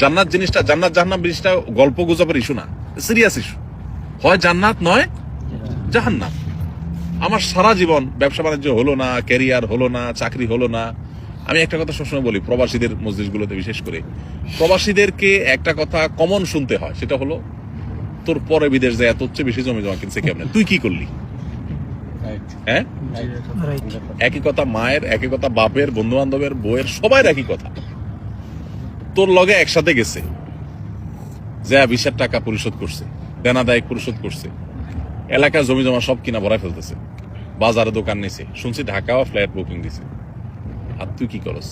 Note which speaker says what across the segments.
Speaker 1: জান্নাত জিনিসটা, জান্নাত জাহান্নাম জিনিসটা গল্প গুজবের ইস্যু না, সিরিয়াস ইস্যু। হয় জান্নাত নয় জাহান্নাম। আমার সারা জীবন ব্যবসা বাণিজ্য হলো না, ক্যারিয়ার হলো না, চাকরি হলো না। আমি একটা কথা সবসময় বলি, প্রবাসীদের মসজিদগুলোতে বিশেষ করে প্রবাসীদেরকে একটা কথা কমন শুনতে হয়, সেটা হলো তোর পরে বিদেশ যায় এত হচ্ছে বেশি জমি জমা কিনছে কেমনে, তুই কি করলি? হ্যাঁ, একই কথা মায়ের, একই কথা বাপের, বন্ধু বান্ধবের, বউয়ের, সবাই একই কথা। তোর লগে একসাথে গেছে, যা 20,000 টাকা পরিশোধ করছে, দেনা দায়িক পরিশোধ করছে, এলাকায় জমি জমা সব কিনা ভরা ফেলতেছে, বাজারে দোকান নিছে, শুনছি ঢাকাও ফ্ল্যাট বুকিং দিছে। আর তুই কি করস?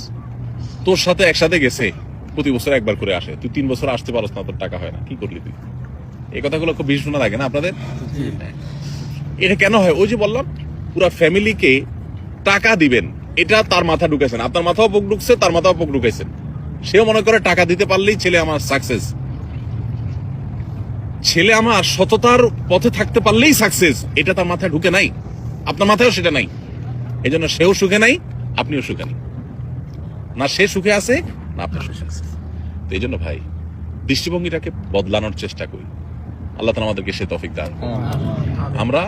Speaker 1: তোর সাথে একসাথে গেছে, প্রতি বছর একবার করে আসে, তুই 3 বছর আসতে পারস না, তোর টাকা হয় না, কি করলি তুই? এই কথাগুলো খুব বেশি শোনা লাগে না আপনাদের? এটা কেন হয়? ওই যে বললাম, পুরো ফ্যামিলিকে টাকা দিবেন, এটা তার মাথা ঢুকাইছেন, আপনার মাথাও পোক ঢুকছে, তার মাথাও পোক ঢুকাইছেন। সেও মনে করে টাকা দিতে পারলেই ছেলে আমার সাকসেস, ছেলে আমার সততার পথে থাকতে পারলেই সাকসেস, এটা তার মাথায় ঢুকে নাই, আপনার মাথায়ও সেটা নাই। এই জন্য সেও সুখে নাই, আপনিও সুখে নাই, না সে সুখে আছে না আপনি সুখে আছে। তো এই জন্য ভাই, দৃষ্টিভঙ্গিটাকে বদলানোর চেষ্টা করি, আল্লাহ তাআলা আমাদেরকে সে তৌফিক দান করুন। আমরা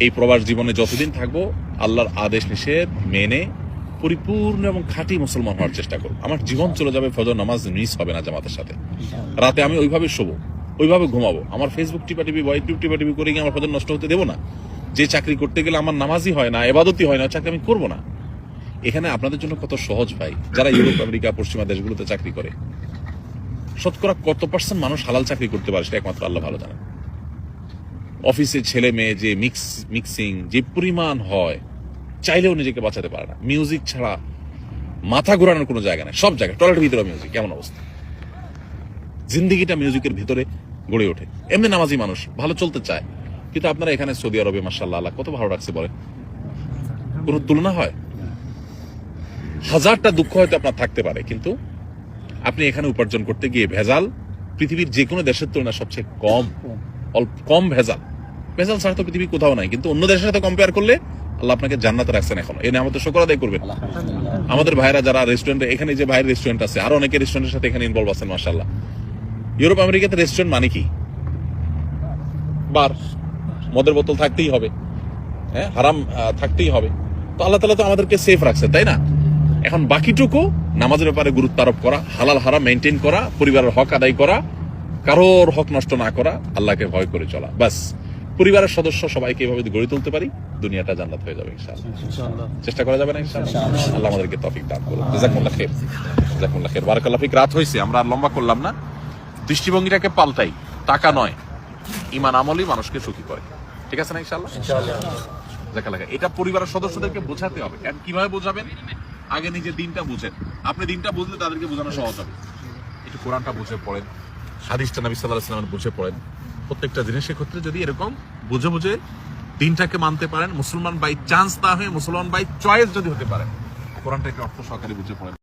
Speaker 1: এই প্রবাস জীবনে যতদিন থাকবো, আল্লাহর আদেশ নিষেধ মেনে পরিপূর্ণ এবং খাঁটি মুসলমান হওয়ার চেষ্টা করবো। আমার জীবন চলে যাবে, ফজর নামাজ মিস হবে না জামাতের সাথে, রাতে আমি ওইভাবে শোবো, ওইভাবে ঘুমাবো, আমার ফেসবুক টিপাটিপি বা ইউটিউব টিপাটিপি করে গিয়ে আমার ফজর নষ্ট হতে দেবো না। যে চাকরি করতে গেলে আমার নামাজই হয় না, ইবাদতই হয় না, চাকরি আমি করবো না। এখানে আপনাদের জন্য কত সহজ ভাই, যারা ইউরোপ, আমেরিকা, পশ্চিমা দেশগুলোতে চাকরি করে, শতকরা কত % মানুষ হালাল চাকরি করতে পারে সেটা একমাত্র আল্লাহ ভালো জানেন। অফিসে ছেলে মেয়ে যে মিক্সিং যে পরিমাণ হয়, চাইলেও নিজেকে বাঁচাতে পারে না। মিউজিক ছাড়া মাথা ঘোরানোর কোনো জায়গা নেই, সব জায়গায় টয়লেটের ভিতরে মিউজিক, কেমন অবস্থা? জিন্দিগিটা মিউজিকের ভিতরে গড়ে ওঠে। এমনি নামাজি মানুষ ভালো চলতে চায়, কিন্তু আপনারা এখানে সৌদি আরবে মাশাআল্লাহ আল্লাহ কত ভালো রাখছে বলে, কোনো তুলনা হয়? হাজারটা দুঃখ হয়তো আপনার থাকতে পারে, কিন্তু আপনি এখানে উপার্জন করতে গিয়ে ভেজাল পৃথিবীর যে কোনো দেশের তুলনায় সবচেয়ে কম ভেজাল। ভেজাল ছাড়া তো পৃথিবী কোথাও নাই, কিন্তু অন্য দেশের সাথে কম্পেয়ার করলে আল্লাহ আপনাকে জান্নাতে রাখছেন। এখন এনে আমাদের শুকর আদায় করবেন। আমাদের ভাইরা যারা রেস্টুরেন্টে, এখানে যে ভাইয়ের রেস্টুরেন্ট আছে, আরো অনেকে রেস্টুরেন্টের সাথে এখানে ইনভলভ আছেন মাশাআল্লাহ। ইউরোপ আমেরিকাতে রেস্টুরেন্ট মানে কি? বার, মদের বোতল থাকতেই হবে, হ্যাঁ, হারাম থাকতেই হবে। তো আল্লাহ তাআলা তো আমাদেরকে সেফ রাখছে, তাই না? এখন বাকিটুকু নামাজের ব্যাপারে গুরুত্ব আরোপ করা, হালাল হারাম মেনটেন করা, পরিবারের হক আদায় করা, কারোর হক নষ্ট না করা, আল্লাহকে ভয় করে চলা, বাস। পরিবারের সদস্য সবাইকে এভাবে গড়ে তুলতে পারি, দুনিয়াটা জান্নাত হয়ে যাবে ইনশাআল্লাহ। চেষ্টা করা যাবে না ইনশাআল্লাহ? আল্লাহ আমাদেরকে তৌফিক দান করুন। জাযাকুমুল্লাহ খাইর, জাযাকুমুল্লাহ খাইর, বারাকাল্লাহু ফিক। রাত হইছে, আমরা আর লম্বা করলাম না। দৃষ্টিভঙ্গিটাকে পাল্টাই, টাকা নয়, ঈমান আমলই মানুষকে সুখী করে। ঠিক আছে না ইনশাআল্লাহ? জাযাকাল্লাহ। এটা পরিবারের সদস্যদেরকে বোঝাতে হবে। আর কিভাবে বোঝাবেন? আগে নিজে দিনটা বুঝেন। আপনি দিনটা বুঝলে তাদেরকে বোঝানো সহজ হবে। একটু কোরআনটা বুঝে পড়েন, হাদিসটা নবী সাল্লাল্লাহু আলাইহি ওয়াসাল্লাম বুঝে পড়েন। প্রত্যেকটা জিনিসের ক্ষেত্রে যদি এরকম বুঝে বুঝে দিনটাকে মানতে পারেন, মুসলমান বাই চান্স না হয়ে মুসলমান বাই চয়েস যদি হতে পারেন, কোরআনটা একটু অর্থ সহকারে বুঝে পড়েন।